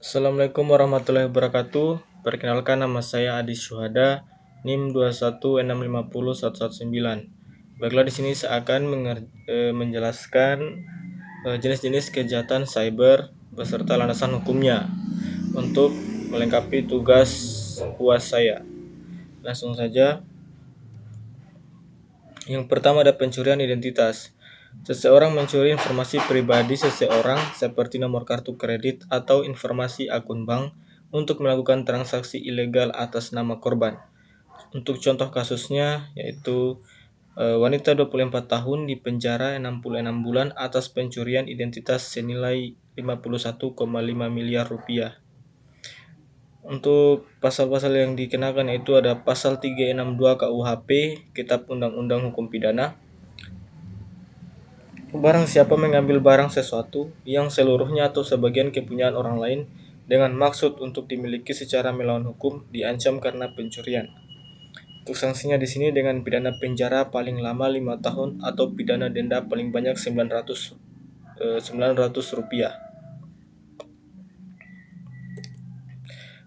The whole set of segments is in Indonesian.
Assalamualaikum warahmatullahi wabarakatuh. Perkenalkan, nama saya Adi Syuhada, NIM 216501119. Baiklah, di sini saya akan menjelaskan jenis-jenis kejahatan cyber beserta landasan hukumnya untuk melengkapi tugas UAS saya. Langsung saja. Yang pertama ada pencurian identitas. Seseorang mencuri informasi pribadi seseorang seperti nomor kartu kredit atau informasi akun bank untuk melakukan transaksi ilegal atas nama korban. Untuk contoh kasusnya yaitu wanita 24 tahun dipenjara 66 bulan atas pencurian identitas senilai 51,5 miliar rupiah. Untuk pasal-pasal yang dikenakan itu ada pasal 362 KUHP, Kitab Undang-Undang Hukum Pidana. Barang siapa mengambil barang sesuatu yang seluruhnya atau sebagian kepunyaan orang lain dengan maksud untuk dimiliki secara melawan hukum diancam karena pencurian. Untuk sanksinya di sini dengan pidana penjara paling lama 5 tahun atau pidana denda paling banyak 900 rupiah.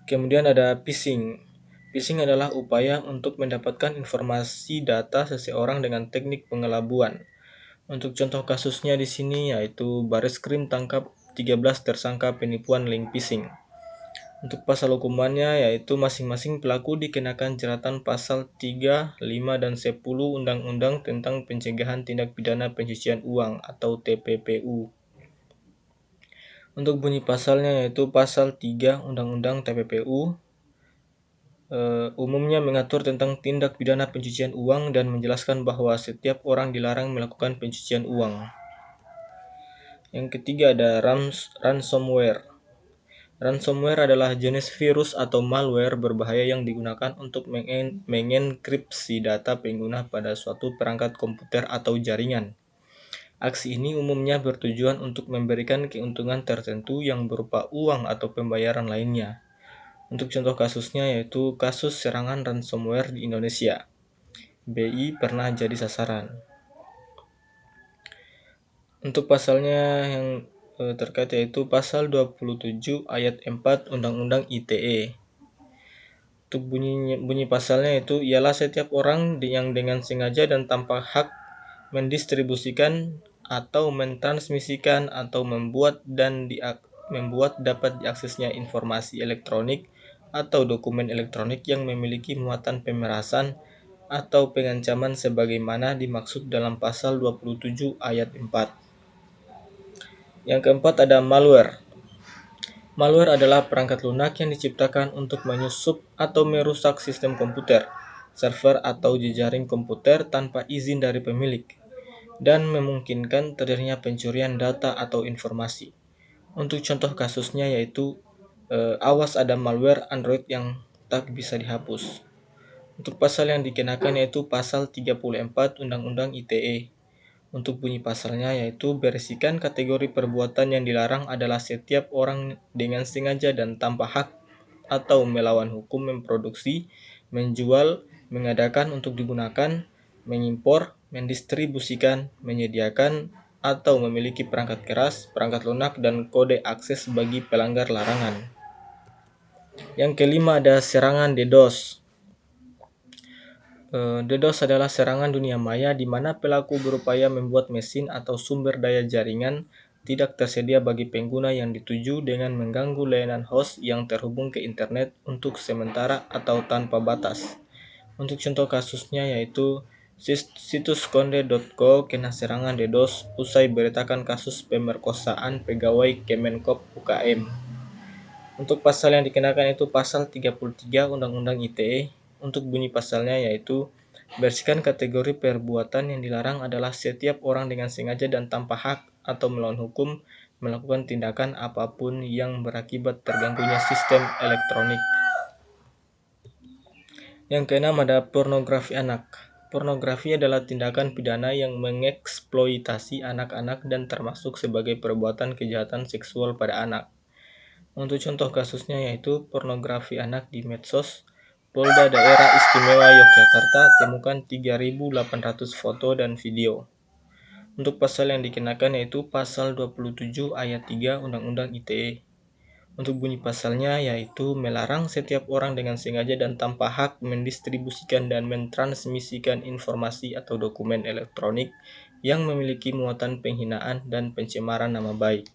Kemudian ada phishing. Phishing adalah upaya untuk mendapatkan informasi data seseorang dengan teknik pengelabuan. Untuk contoh kasusnya di sini yaitu Bareskrim tangkap 13 tersangka penipuan link phishing. Untuk pasal hukumannya yaitu masing-masing pelaku dikenakan jeratan pasal 3, 5, dan 10 Undang-Undang tentang Pencegahan Tindak Pidana Pencucian Uang atau TPPU. Untuk bunyi pasalnya yaitu pasal 3 Undang-Undang TPPU umumnya mengatur tentang tindak pidana pencucian uang dan menjelaskan bahwa setiap orang dilarang melakukan pencucian uang. Yang ketiga ada ransomware. Ransomware adalah jenis virus atau malware berbahaya yang digunakan untuk mengenkripsi data pengguna pada suatu perangkat komputer atau jaringan. Aksi ini umumnya bertujuan untuk memberikan keuntungan tertentu yang berupa uang atau pembayaran lainnya. Untuk contoh kasusnya yaitu kasus serangan ransomware di Indonesia. BI pernah jadi sasaran. Untuk pasalnya yang terkait yaitu pasal 27 ayat 4 Undang-Undang ITE. Untuk bunyi pasalnya itu ialah setiap orang yang dengan sengaja dan tanpa hak mendistribusikan atau mentransmisikan atau membuat dapat diaksesnya informasi elektronik atau dokumen elektronik yang memiliki muatan pemerasan atau pengancaman sebagaimana dimaksud dalam pasal 27 ayat 4. Yang keempat ada malware. Malware adalah perangkat lunak yang diciptakan untuk menyusup atau merusak sistem komputer, server atau jejaring komputer tanpa izin dari pemilik, dan memungkinkan terjadinya pencurian data atau informasi. Untuk contoh kasusnya yaitu awas ada malware Android yang tak bisa dihapus. Untuk pasal yang dikenakan yaitu pasal 34 Undang-Undang ITE. Untuk bunyi pasalnya yaitu berisikan kategori perbuatan yang dilarang adalah setiap orang dengan sengaja dan tanpa hak atau melawan hukum memproduksi, menjual, mengadakan untuk digunakan, mengimpor, mendistribusikan, menyediakan, atau memiliki perangkat keras, perangkat lunak, dan kode akses bagi pelanggar larangan. Yang kelima ada serangan DDoS. DDoS adalah serangan dunia maya di mana pelaku berupaya membuat mesin atau sumber daya jaringan tidak tersedia bagi pengguna yang dituju dengan mengganggu layanan host yang terhubung ke internet untuk sementara atau tanpa batas. Untuk contoh kasusnya yaitu situs konde.co kena serangan DDoS usai beritakan kasus pemerkosaan pegawai Kemenkop UKM. Untuk pasal yang dikenakan itu pasal 33 Undang-Undang ITE. Untuk bunyi pasalnya yaitu bersihkan kategori perbuatan yang dilarang adalah setiap orang dengan sengaja dan tanpa hak atau melawan hukum melakukan tindakan apapun yang berakibat terganggunya sistem elektronik. Yang keenam ada pornografi anak. Pornografi adalah tindakan pidana yang mengeksploitasi anak-anak dan termasuk sebagai perbuatan kejahatan seksual pada anak. Untuk contoh kasusnya yaitu pornografi anak di medsos, Polda Daerah Istimewa Yogyakarta temukan 3.800 foto dan video. Untuk pasal yang dikenakan yaitu pasal 27 ayat 3 Undang-Undang ITE. Untuk bunyi pasalnya yaitu melarang setiap orang dengan sengaja dan tanpa hak mendistribusikan dan mentransmisikan informasi atau dokumen elektronik yang memiliki muatan penghinaan dan pencemaran nama baik.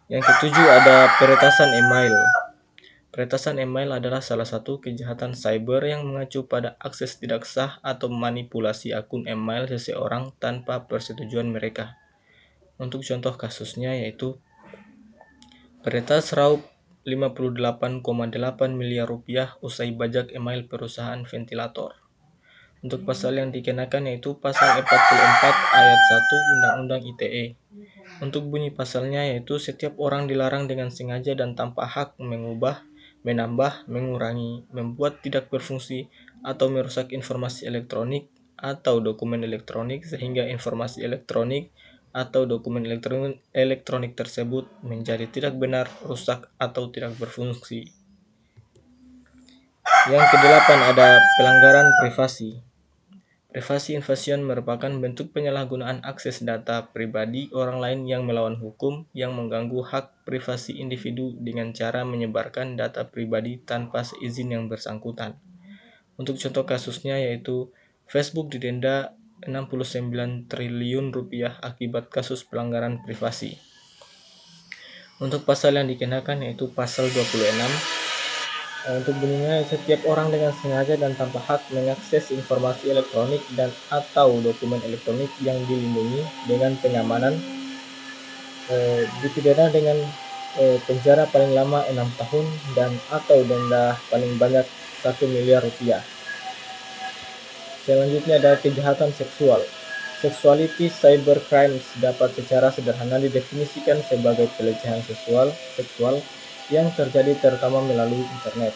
Yang ketujuh ada peretasan email. Peretasan email adalah salah satu kejahatan cyber yang mengacu pada akses tidak sah atau manipulasi akun email seseorang tanpa persetujuan mereka. Untuk contoh kasusnya yaitu peretas raup 58,8 miliar rupiah usai bajak email perusahaan ventilator. Untuk pasal yang dikenakan yaitu pasal 44 ayat 1 Undang-Undang ITE. Untuk bunyi pasalnya yaitu setiap orang dilarang dengan sengaja dan tanpa hak mengubah, menambah, mengurangi, membuat tidak berfungsi, atau merusak informasi elektronik atau dokumen elektronik sehingga informasi elektronik atau dokumen elektronik tersebut menjadi tidak benar, rusak, atau tidak berfungsi. Yang kedelapan ada pelanggaran privasi. Privasi invasion merupakan bentuk penyalahgunaan akses data pribadi orang lain yang melawan hukum yang mengganggu hak privasi individu dengan cara menyebarkan data pribadi tanpa seizin yang bersangkutan. Untuk contoh kasusnya yaitu Facebook didenda 69 triliun rupiah akibat kasus pelanggaran privasi. Untuk pasal yang dikenakan yaitu pasal 26. Untuk bunyinya, setiap orang dengan sengaja dan tanpa hak mengakses informasi elektronik dan atau dokumen elektronik yang dilindungi dengan pengamanan dipidana dengan penjara paling lama 6 tahun dan atau denda paling banyak 1 miliar rupiah. Selanjutnya ada kejahatan seksual. Sexuality cyber crimes dapat secara sederhana didefinisikan sebagai pelecehan seksual yang terjadi terutama melalui internet.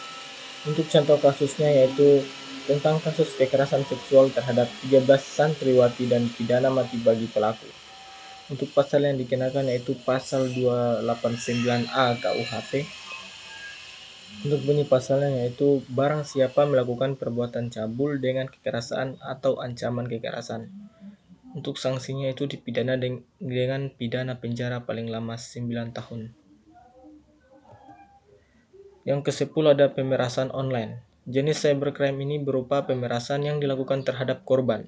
Untuk contoh kasusnya yaitu tentang kasus kekerasan seksual terhadap 13 santriwati dan pidana mati bagi pelaku. Untuk pasal yang dikenakan yaitu pasal 289A KUHP. Untuk bunyi pasalnya yaitu barang siapa melakukan perbuatan cabul dengan kekerasan atau ancaman kekerasan. Untuk sanksinya itu dipidana dengan pidana penjara paling lama 9 tahun. Yang ke-10 ada pemerasan online. Jenis cybercrime ini berupa pemerasan yang dilakukan terhadap korban.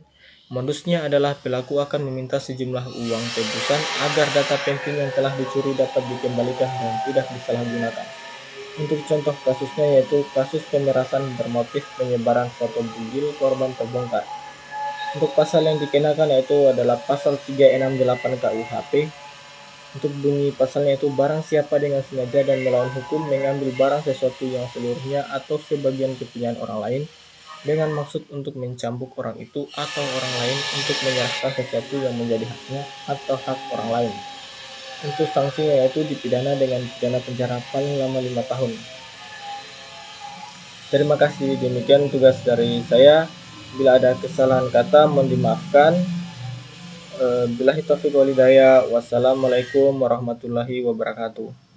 Modusnya adalah pelaku akan meminta sejumlah uang tebusan agar data penting yang telah dicuri dapat dikembalikan dan tidak disalahgunakan. Untuk contoh kasusnya yaitu kasus pemerasan bermotif penyebaran foto bugil korban terbongkar. Untuk pasal yang dikenakan yaitu adalah pasal 368 KUHP. Untuk bunyi pasalnya itu barang siapa dengan sengaja dan melawan hukum mengambil barang sesuatu yang seluruhnya atau sebagian kepunyaan orang lain dengan maksud untuk mencambuk orang itu atau orang lain untuk menyerahkan sesuatu yang menjadi haknya atau hak orang lain. Untuk sanksinya yaitu dipidana dengan pidana penjara paling lama 5 tahun. Terima kasih, demikian tugas dari saya. Bila ada kesalahan kata mohon dimaafkan. Billahi taufiq wal hidayah. Wassalamualaikum warahmatullahi wabarakatuh.